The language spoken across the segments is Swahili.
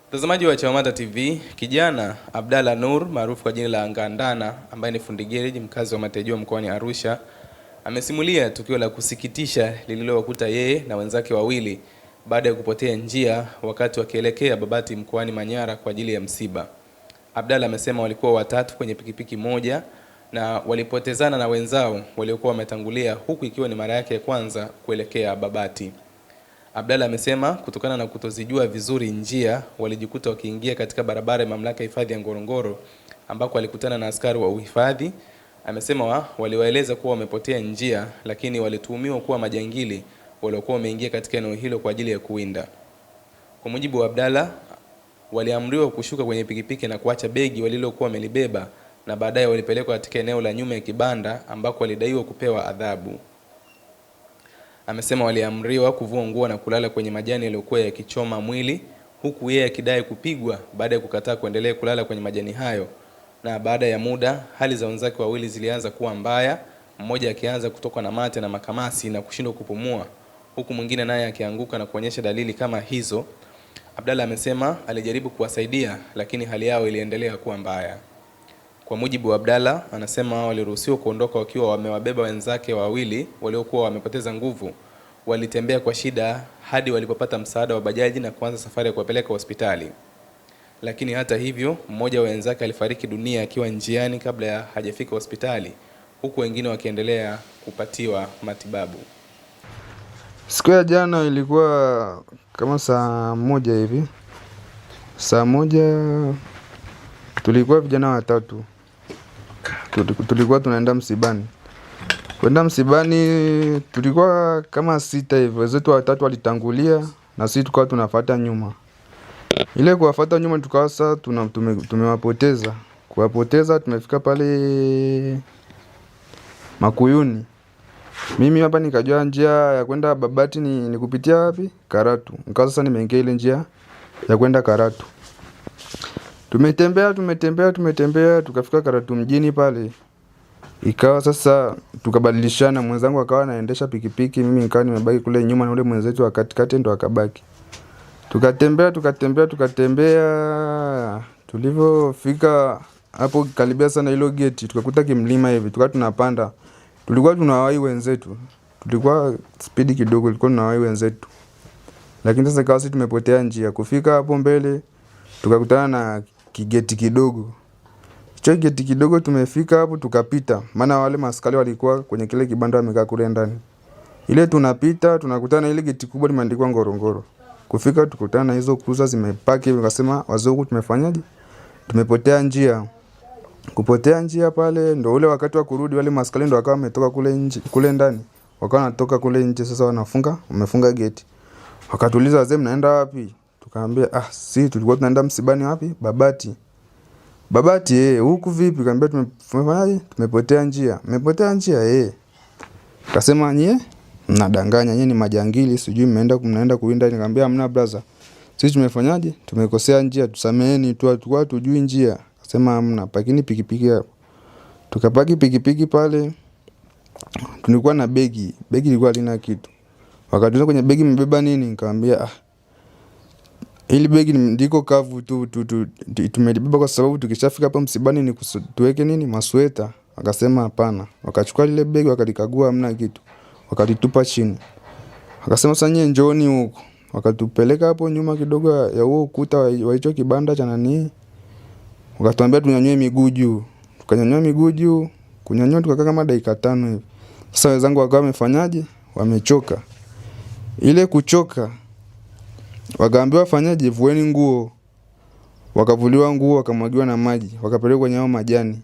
Mtazamaji wa Chawamata TV, kijana Abdalla Nur maarufu kwa jina la Ngandana ambaye ni fundi gereji mkazi wa Matejua mkoani Arusha amesimulia tukio la kusikitisha lililowakuta yeye na wenzake wawili baada ya kupotea njia wakati wakielekea Babati mkoani Manyara kwa ajili ya msiba. Abdalla amesema walikuwa watatu kwenye pikipiki moja na walipotezana na wenzao waliokuwa wametangulia, huku ikiwa ni mara yake ya kwanza kuelekea Babati. Abdalla amesema kutokana na kutozijua vizuri njia walijikuta wakiingia katika barabara ya mamlaka ya hifadhi ya Ngorongoro ambako walikutana na askari wa uhifadhi. Amesema waliwaeleza kuwa wamepotea njia, lakini walituhumiwa kuwa majangili waliokuwa wameingia katika eneo hilo kwa ajili ya kuwinda. Kwa mujibu wa Abdalla, waliamriwa kushuka kwenye pikipiki na kuacha begi walilokuwa wamelibeba, na baadaye walipelekwa katika eneo la nyuma ya kibanda ambako walidaiwa kupewa adhabu. Amesema waliamriwa kuvua nguo na kulala kwenye majani yaliyokuwa yakichoma mwili, huku yeye akidai kupigwa baada ya kukataa kuendelea kulala kwenye majani hayo. Na baada ya muda hali za wenzake wawili zilianza kuwa mbaya, mmoja akianza kutoka na mate na makamasi na kushindwa kupumua, huku mwingine naye akianguka na kuonyesha dalili kama hizo. Abdalla amesema alijaribu kuwasaidia, lakini hali yao iliendelea kuwa mbaya. Kwa mujibu wa Abdalla, anasema waliruhusiwa kuondoka wakiwa wamewabeba wenzake wawili waliokuwa wamepoteza nguvu. Walitembea kwa shida hadi walipopata msaada wa bajaji na kuanza safari ya kuwapeleka hospitali. Lakini hata hivyo, mmoja wa wenzake alifariki dunia akiwa njiani kabla ya hajafika hospitali, huku wengine wakiendelea kupatiwa matibabu. Siku ya jana ilikuwa kama saa moja hivi. Saa moja tulikuwa vijana watatu. Tulikuwa tunaenda msibani. Kwenda msibani tulikuwa kama 6 hivi. Wenzetu watatu walitangulia na sisi tukawa tunafuata nyuma. Ile kuwafuata nyuma tukawa sasa tumewapoteza. Kuwapoteza tumefika pale Makuyuni. Mimi hapa nikajua njia ya kwenda Babati ni kupitia wapi? Karatu. Nikawa sasa nimeingia ile njia ya kwenda Karatu. Tumetembea tukafika Karatu mjini pale. Ikawa sasa tukabadilishana, mwenzangu akawa anaendesha pikipiki, mimi nikawa nimebaki kule nyuma na ule mwenzetu wa katikati ndo akabaki. Tukatembea. Tulivyofika hapo karibia sana hilo geti, tukakuta kimlima hivi, tukawa tunapanda. Tulikuwa tunawahi wenzetu. Tulikuwa speed kidogo, tulikuwa tunawahi wenzetu. Lakini sasa ikawa sisi tumepotea njia. Kufika hapo mbele tukakutana na kigeti kidogo. Hicho geti kidogo tumefika hapo tukapita. Maana wale maskari walikuwa kwenye kile kibanda wamekaa kule ndani. Ile tunapita tunakutana na ile geti kubwa limeandikwa Ngorongoro. Kufika tukutana na hizo cruiser zimepaki, wakasema wazungu tumefanyaje? Tumepotea njia. Kupotea njia pale ndo ule wakati wa kurudi wale maskari ndo wakawa wametoka kule ndani. Wakawa wanatoka kule nje sasa wamefunga geti. Wakatuuliza, wazee mnaenda wapi? Tukaambia si tulikuwa tunaenda msibani wapi? Babati. Babati huku vipi? Kaambia tumefanyaje? Tumepotea njia. Mmepotea njia Akasema nyie mnadanganya, nyie ni majangili, sijui mnaenda kuwinda. Nikamwambia hamna brother. Sisi tumefanyaje? Tumekosea njia, tusameheni tu, tulikuwa tujui njia. Akasema hamna, pakini pikipiki hapo. Tukapaki pikipiki pale. Tulikuwa na begi ilikuwa halina kitu. Wakatuuliza kwenye begi mbeba nini? Nikamwambia ili begi ndiko kavu tu tumelibeba kwa sababu tukishafika hapa msibani ni tuweke nini? Masweta. Akasema hapana. Wakachukua ile begi wakalikagua hamna kitu. Wakalitupa chini. Akasema sasa nyie njooni huko. Wakatupeleka hapo nyuma kidogo ya huo ukuta wa hicho kibanda cha nani. Wakatuambia tunyanyue miguu juu. Tukanyanyua miguu juu. Kunyanyua tukakaa kama dakika 5 hivi. Sasa wenzangu wakawa wamefanyaje? Wamechoka. Ile kuchoka wakaambiwa wafanyaje? Vueni nguo. Wakavuliwa nguo, wakamwagiwa na maji, wakapelekwa kwenye hao majani.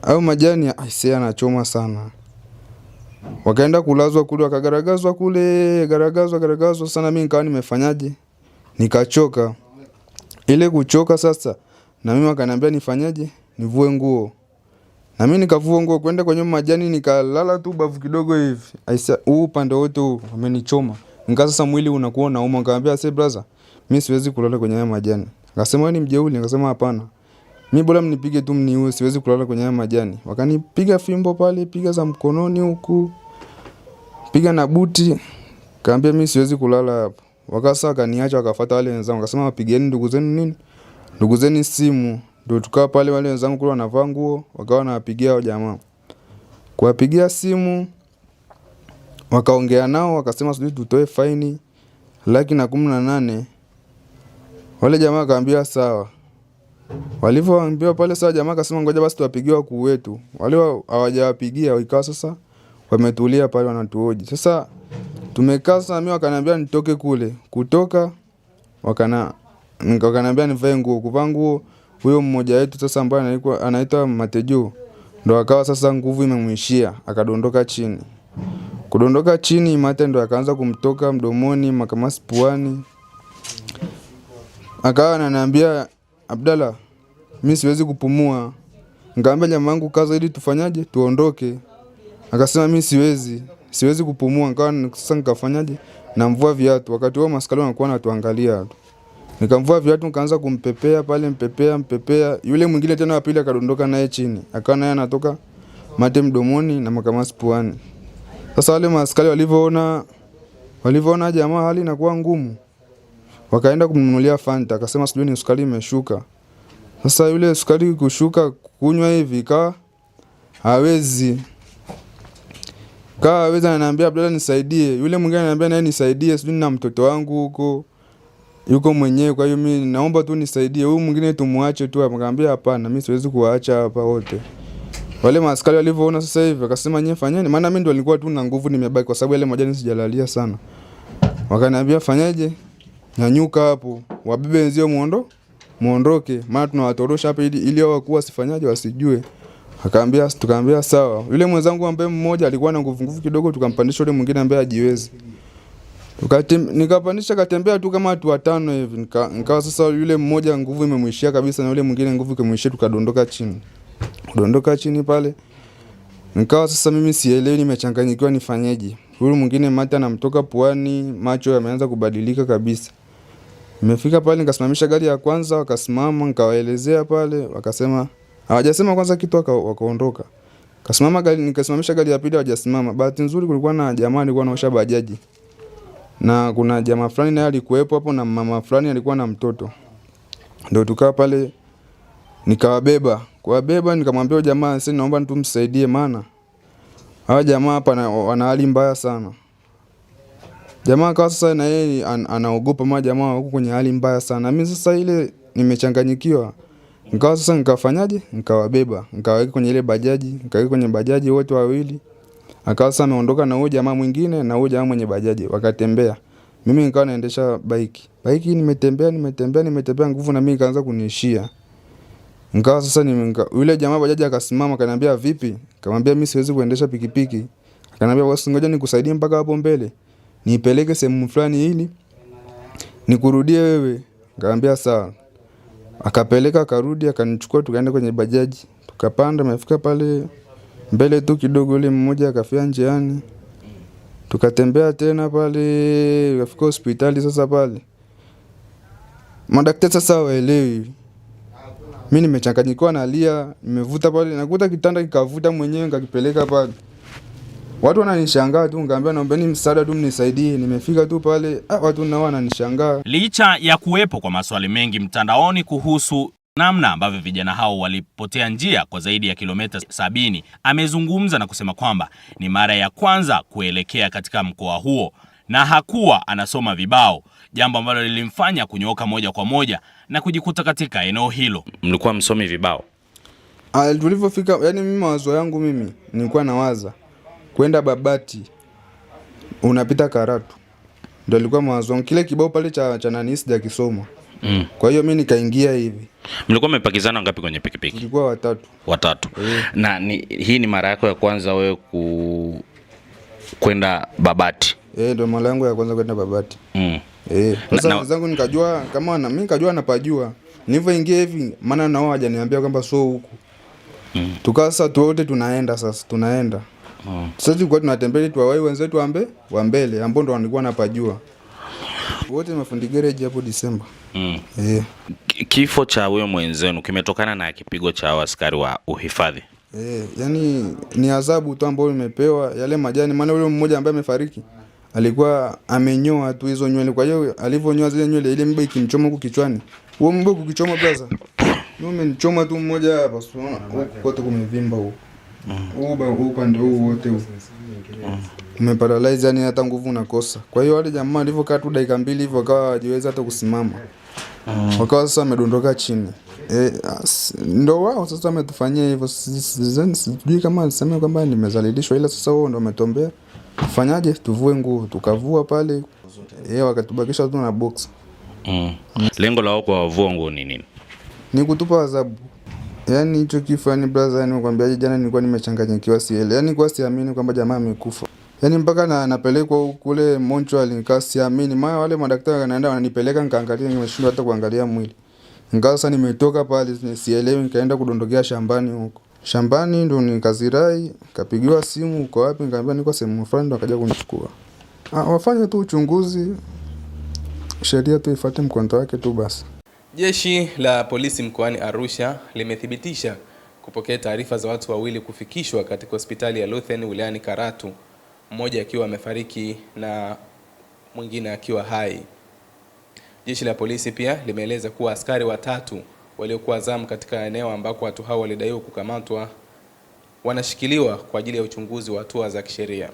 Hao majani aisee yanachoma sana. Wakaenda kulazwa kule, wakagaragazwa kule, garagazwa sana. Mimi nikawa nimefanyaje? Nikachoka. Ile kuchoka sasa na mimi wakaniambia nifanyaje? Nivue nguo. Na mimi nikavua nguo kwenda kwenye majani, nikalala tu bavu kidogo hivi. Aisee upande wote umenichoma. Nika sasa mwili unakuwa unauma. Nikamwambia say brother, mimi siwezi kulala kwenye haya majani. Akasema wewe ni mjeuri? Nikasema hapana. Mimi bora mnipige tu mniue, siwezi kulala kwenye haya majani. Wakanipiga fimbo pale, piga za mkononi huku, piga na buti. Kaambia mimi siwezi kulala hapo. wakasa wakaniacha wakafuata wale wenzangu. Wakasema wapigieni ndugu zenu nini? Ndugu zenu simu. Ndio tukawa pale wale wenzangu kule wanavaa nguo, wakawa wanawapigia hao jamaa. Kuwapigia simu wakaongea nao wakasema sisi tutoe faini 118,000. Wale jamaa akaambia sawa. Walivyoambiwa pale sawa, jamaa akasema ngoja basi tuwapigie wakuu wetu. Wale hawajawapigia, ikawa sasa wametulia pale wanatuhoji. Sasa tumekaa sasa, mimi wakaniambia nitoke kule. Kutoka wakaniambia nivae nguo. Kuvaa nguo, huyo mmoja wetu sasa ambaye anaitwa Matejo ndo akawa sasa nguvu imemwishia, akadondoka chini. Kudondoka chini, mate ndo akaanza kumtoka mdomoni, makamasi puani. Akawa ananiambia Abdalla, mimi siwezi kupumua. Nikamwambia jamaa wangu kaza ili tufanyaje? Tuondoke. Akasema mimi siwezi kupumua. Nikawa sasa nikafanyaje? Namvua viatu. Wakati huo maskari wanakuwa wanatuangalia. Nikamvua viatu, nikaanza kumpepea pale, mpepea. Yule mwingine tena wa pili akadondoka naye chini. Akawa naye anatoka mate mdomoni na makamasi puani. Sasa wale maskari walivyoona jamaa hali inakuwa ngumu, wakaenda kumnunulia Fanta. Akasema sijui ni sukari imeshuka. Sasa yule sukari kushuka kunywa hivi hawezi. Ananiambia Abdalla nisaidie. Yule mwingine ananiambia naye nisaidie, sijui na mtoto wangu huko yuko mwenyewe, kwa hiyo mimi naomba tu nisaidie. Huyu mwingine tumuache tu. Akamwambia hapana, mimi siwezi kuwaacha hapa wote. Wale maaskari walivyoona sasa hivi akasema nyie fanyeni, maana mimi ndo nilikuwa tu na nguvu nimebaki kwa sababu ile majani sijalalia sana. Wakaniambia fanyaje? Nyanyuka hapo, wabebe wenzio muondoke, maana tunawatorosha hapa ili hao wakuu wasifanyaje wasijue. Tukaambia sawa. Yule mwenzangu ambaye mmoja alikuwa na nguvu kidogo, tukampandisha yule mwingine ambaye hajiwezi. Nikapandisha katembea tu kama watu 5 hivi. Nikawa sasa yule mmoja nguvu imemwishia kabisa na yule mwingine nguvu ikemwishia, tukadondoka chini. Kudondoka chini pale, nikawa sasa mimi sielewi, nimechanganyikiwa nifanyeje. Yule mwingine mate anamtoka puani, macho yameanza kubadilika kabisa. Nimefika pale nikasimamisha gari ya kwanza, wakasimama, nikawaelezea pale, wakasema hawajasema kwanza kitu, wakaondoka. Nikasimamisha gari ya pili, hawajasimama. Bahati nzuri kulikuwa na jamaa alikuwa anaosha bajaji. Na kuna jamaa fulani naye alikuwepo hapo na mama fulani alikuwa na mtoto. Ndio tukaa pale nikawabeba. Kuwabeba nikamwambia jamaa sasa naomba tumsaidie maana hawa jamaa hapa wana hali mbaya sana. Jamaa kwa sasa na yeye anaogopa, maana jamaa wako kwenye hali mbaya sana. Mimi sasa ile nimechanganyikiwa. Nikawa sasa nikafanyaje? Nikawabeba, nikaweka kwenye ile bajaji, nikaweka kwenye bajaji wote wawili. Akawa sasa ameondoka na huyo jamaa mwingine na huyo jamaa mwenye bajaji, wakatembea. Mimi nikawa naendesha bike. Bike nimetembea nguvu na mimi ikaanza kuniishia. Nikawa sasa yule jamaa bajaji akasimama akaniambia vipi? Nikamwambia mimi siwezi kuendesha pikipiki. Akaniambia basi ngoja nikusaidie mpaka hapo mbele, nipeleke sehemu fulani ili nikurudie wewe. Nikamwambia sawa. Akapeleka akarudi, akanichukua tukaenda kwenye bajaji. Tukapanda, tumefika pale mbele tu kidogo, yule mmoja akafia njiani. Tukatembea tena pale, tukafika hospitali sasa pale. Madaktari sasa waelewi. Mimi nimechanganyikiwa nalia, nimevuta pale, nakuta kitanda kikavuta mwenyewe nikakipeleka pale. Watu wananishangaa tu, ngambia naombeni msaada tu mnisaidie. Nimefika tu pale, watu nao wananishangaa. Licha ya kuwepo kwa maswali mengi mtandaoni kuhusu namna ambavyo vijana hao walipotea njia kwa zaidi ya kilomita 70, amezungumza na kusema kwamba ni mara ya kwanza kuelekea katika mkoa huo na hakuwa anasoma vibao, jambo ambalo lilimfanya kunyooka moja kwa moja na kujikuta katika eneo hilo. Mlikuwa msomi vibao? Tulipofika, yani mimi mawazo yangu mimi nilikuwa nawaza kwenda Babati unapita Karatu. Ndio ilikuwa mawazo yangu. Kile kibao pale cha nani sijakisoma. Kwa hiyo mimi nikaingia hivi. Mlikuwa mmepakizana ngapi kwenye pikipiki? Tulikuwa watatu. Na hii ni mara yako ya kwanza wewe kwenda Babati? Ndio mara yangu ya kwanza kwenda Babati. Sasa wenzangu nikajua kama mimi nikajua napajua. Nilivyoingia hivi maana nao hajaniambia kwamba so huku. Tukasa tu wote tunaenda. Sasa tulikuwa tunatembea tuwawai wenzetu wa mbele ambao ndo walikuwa napajua. Wote mafundi garage hapo Disemba. Kifo cha huyo mwenzenu kimetokana na kipigo cha askari wa uhifadhi? Yani ni adhabu tu ambayo nimepewa yale majani, maana yule mmoja ambaye amefariki alikuwa amenyoa tu hizo nywele. Kwa hiyo alivyonyoa zile nywele, ile mba ikimchoma huko kichwani, huo mba ukichoma brother, mimi umenichoma tu mmoja hapa, unaona kote kumevimba huko. Upande huu wote huu umeparalyze, yani hata nguvu unakosa. Kwa hiyo wale jamaa walivyokaa tu dakika 2 hivyo wakawa hawajiwezi hata kusimama, wakawa sasa wamedondoka chini. Ndo wao sasa wametufanyia hivyo. Sijui kama alisema kwamba nimezalilishwa, ila sasa wao ndo wametuambia tufanyaje, tuvue nguo. Tukavua pale, wakatubakisha tu na box. Lengo lao kwa kuvua nguo ni nini? Ni kutupa adhabu. Yani hicho kifo, yani brother, yani nakwambia, jana nilikuwa nimechanganyikiwa, siele. Yani kwa siamini kwamba jamaa amekufa. Yani mpaka napelekwa kule Montreal, nikaa siamini. Maana wale madaktari wanaenda wananipeleka nikaangalia, nimeshindwa hata kuangalia mwili. Ingawa sasa nimetoka pale sielewi, nikaenda kudondokea shambani huko. Shambani ndo nikazirai, kapigiwa simu, uko wapi? Nikamwambia niko sehemu fulani, ndo akaja kunichukua. Wafanye tu uchunguzi, sheria tu ifuate mkondo wake tu basi. Jeshi la polisi mkoani Arusha limethibitisha kupokea taarifa za watu wawili kufikishwa katika hospitali ya Luthen wilayani Karatu, mmoja akiwa amefariki na mwingine akiwa hai. Jeshi la polisi pia limeeleza kuwa askari 3 waliokuwa zamu katika eneo ambako watu hao walidaiwa kukamatwa wanashikiliwa kwa ajili ya uchunguzi wa hatua za kisheria.